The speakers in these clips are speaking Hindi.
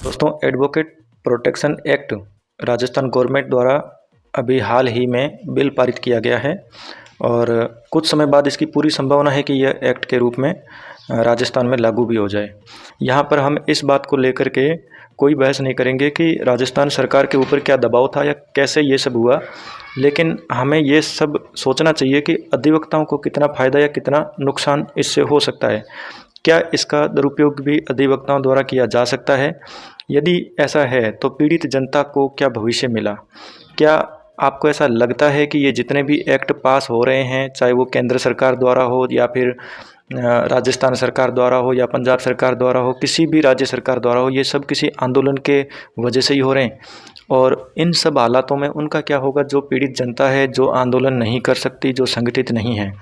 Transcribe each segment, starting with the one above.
दोस्तों, advocate protection act Rajasthan government द्वारा अभी हाल ही में बिल पारित किया गया है और कुछ समय बाद इसकी पूरी संभावना है कि यह एक्ट के रूप में राजस्थान में लागू भी हो जाए। यहाँ पर हम इस बात को लेकर के कोई बहस नहीं करेंगे कि राजस्थान सरकार के ऊपर क्या दबाव था या कैसे ये सब हुआ, लेकिन हमें ये सब सोचना चाहिए कि अधिवक्ताओं को कितना फ़ायदा या कितना नुकसान इससे हो सकता है। क्या इसका दुरुपयोग भी अधिवक्ताओं द्वारा किया जा सकता है? यदि ऐसा है तो पीड़ित जनता को क्या भविष्य मिला? क्या आपको ऐसा लगता है कि ये जितने भी एक्ट पास हो रहे हैं, चाहे वो केंद्र सरकार द्वारा हो या फिर राजस्थान सरकार द्वारा हो या पंजाब सरकार द्वारा हो, किसी भी राज्य सरकार द्वारा हो, ये सब किसी आंदोलन के वजह से ही हो रहे हैं? और इन सब हालातों में उनका क्या होगा जो पीड़ित जनता है, जो आंदोलन नहीं कर सकती, जो संगठित नहीं है?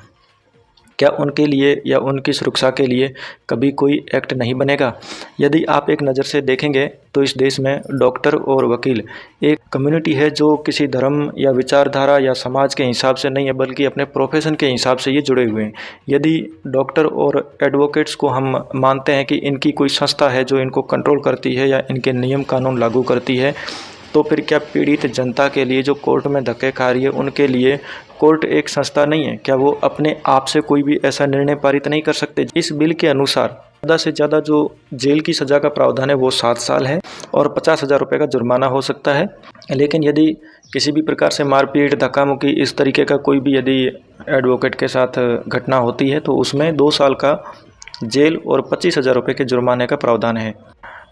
क्या उनके लिए या उनकी सुरक्षा के लिए कभी कोई एक्ट नहीं बनेगा? यदि आप एक नज़र से देखेंगे तो इस देश में डॉक्टर और वकील एक कम्युनिटी है जो किसी धर्म या विचारधारा या समाज के हिसाब से नहीं है, बल्कि अपने प्रोफेशन के हिसाब से ये जुड़े हुए हैं। यदि डॉक्टर और एडवोकेट्स को हम मानते हैं कि इनकी कोई संस्था है जो इनको कंट्रोल करती है या इनके नियम कानून लागू करती है, तो फिर क्या पीड़ित जनता के लिए जो कोर्ट में धक्के खा रही है, उनके लिए कोर्ट एक संस्था नहीं है? क्या वो अपने आप से कोई भी ऐसा निर्णय पारित नहीं कर सकते? इस बिल के अनुसार ज़्यादा से ज़्यादा जो जेल की सज़ा का प्रावधान है वो 7 साल है और 50,000 रुपये का जुर्माना हो सकता है। लेकिन यदि किसी भी प्रकार से मारपीट, धक्का मुक्की, इस तरीके का कोई भी यदि एडवोकेट के साथ घटना होती है तो उसमें 2 साल का जेल और 25,000 रुपये के जुर्माने का प्रावधान है।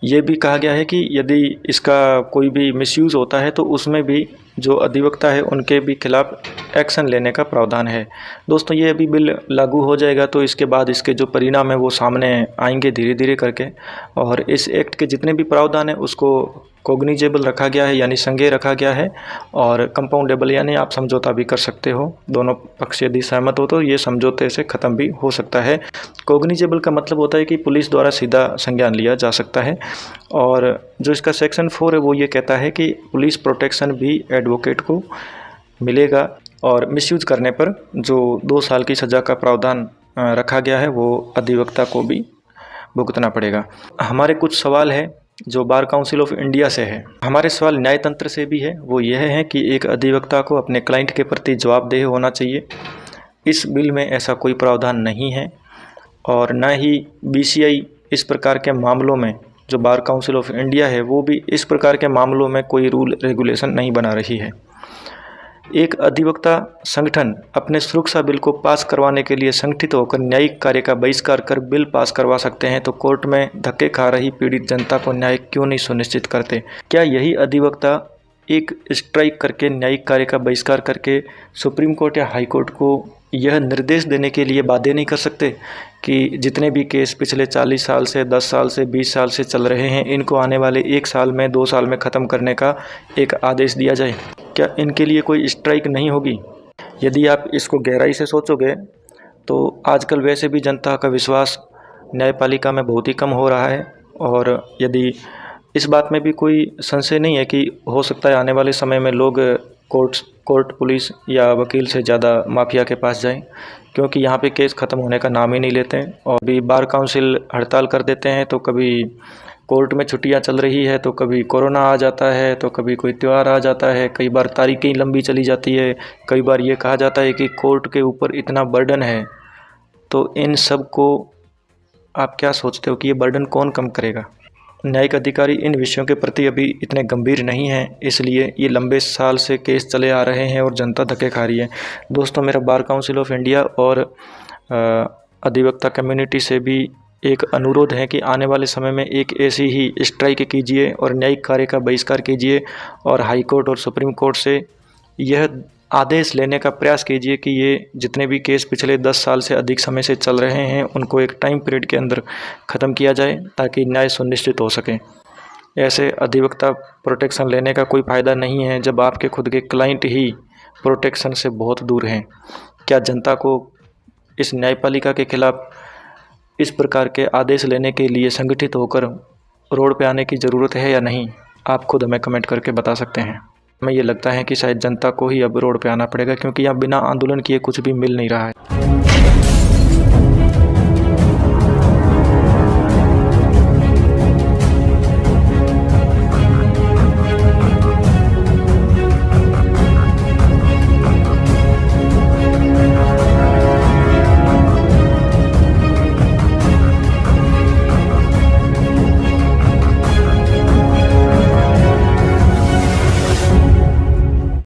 ये भी कहा गया है कि यदि इसका कोई भी मिसयूज़ होता है तो उसमें भी जो अधिवक्ता है उनके भी खिलाफ एक्शन लेने का प्रावधान है। दोस्तों, ये अभी बिल लागू हो जाएगा तो इसके बाद इसके जो परिणाम है वो सामने आएंगे धीरे धीरे करके, और इस एक्ट के जितने भी प्रावधान है उसको कॉग्निजेबल रखा गया है, यानी संज्ञेय रखा गया है, और कंपाउंडेबल यानी आप समझौता भी कर सकते हो। दोनों पक्ष यदि सहमत हो तो ये समझौते से ख़त्म भी हो सकता है। कॉग्निजेबल का मतलब होता है कि पुलिस द्वारा सीधा संज्ञान लिया जा सकता है। और जो इसका सेक्शन 4 है वो ये कहता है कि पुलिस प्रोटेक्शन भी एडवोकेट को मिलेगा, और मिसयूज़ करने पर जो 2 साल की सज़ा का प्रावधान रखा गया है वो अधिवक्ता को भी भुगतना पड़ेगा। हमारे कुछ सवाल है जो बार काउंसिल ऑफ इंडिया से है। हमारे सवाल न्याय तंत्र से भी है। वो यह है कि एक अधिवक्ता को अपने क्लाइंट के प्रति जवाबदेह होना चाहिए। इस बिल में ऐसा कोई प्रावधान नहीं है और न ही BCI इस प्रकार के मामलों में, जो बार काउंसिल ऑफ इंडिया है वो भी इस प्रकार के मामलों में कोई रूल रेगुलेशन नहीं बना रही है। एक अधिवक्ता संगठन अपने सुरक्षा बिल को पास करवाने के लिए संगठित होकर न्यायिक कार्य का बहिष्कार कर बिल पास करवा सकते हैं, तो कोर्ट में धक्के खा रही पीड़ित जनता को न्याय क्यों नहीं सुनिश्चित करते? क्या यही अधिवक्ता एक स्ट्राइक करके, न्यायिक कार्य का बहिष्कार करके सुप्रीम कोर्ट या हाई कोर्ट को यह निर्देश देने के लिए बाध्य नहीं कर सकते कि जितने भी केस पिछले 40 साल से, 10 साल से, 20 साल से चल रहे हैं, इनको आने वाले 1 साल में, 2 साल में ख़त्म करने का एक आदेश दिया जाए? क्या इनके लिए कोई स्ट्राइक नहीं होगी? यदि आप इसको गहराई से सोचोगे तो आजकल वैसे भी जनता का विश्वास न्यायपालिका में बहुत ही कम हो रहा है, और यदि इस बात में भी कोई संशय नहीं है कि हो सकता है आने वाले समय में लोग कोर्ट, पुलिस या वकील से ज़्यादा माफिया के पास जाएं, क्योंकि यहाँ पे केस ख़त्म होने का नाम ही नहीं लेते हैं। और भी बार काउंसिल हड़ताल कर देते हैं तो कभी कोर्ट में छुट्टियाँ चल रही है, तो कभी कोरोना आ जाता है, तो कभी कोई त्यौहार आ जाता है, कई बार तारीखें लंबी चली जाती है, कई बार ये कहा जाता है कि कोर्ट के ऊपर इतना बर्डन है। तो इन सब को आप क्या सोचते हो कि ये बर्डन कौन कम करेगा? न्यायिक अधिकारी इन विषयों के प्रति अभी इतने गंभीर नहीं हैं, इसलिए ये लंबे साल से केस चले आ रहे हैं और जनता धक्के खा रही है। दोस्तों, मेरा बार काउंसिल ऑफ इंडिया और अधिवक्ता कम्युनिटी से भी एक अनुरोध है कि आने वाले समय में एक ऐसी ही स्ट्राइक कीजिए और न्यायिक कार्य का बहिष्कार कीजिए, और हाई कोर्ट और सुप्रीम कोर्ट से यह आदेश लेने का प्रयास कीजिए कि ये जितने भी केस पिछले 10 साल से अधिक समय से चल रहे हैं उनको एक टाइम पीरियड के अंदर ख़त्म किया जाए ताकि न्याय सुनिश्चित हो सके। ऐसे अधिवक्ता प्रोटेक्शन लेने का कोई फ़ायदा नहीं है जब आपके खुद के क्लाइंट ही प्रोटेक्शन से बहुत दूर हैं। क्या जनता को इस न्यायपालिका के खिलाफ इस प्रकार के आदेश लेने के लिए संगठित होकर रोड पे आने की ज़रूरत है या नहीं? आप खुद हमें कमेंट करके बता सकते हैं। हमें ये लगता है कि शायद जनता को ही अब रोड पे आना पड़ेगा, क्योंकि यहाँ बिना आंदोलन किए कुछ भी मिल नहीं रहा है।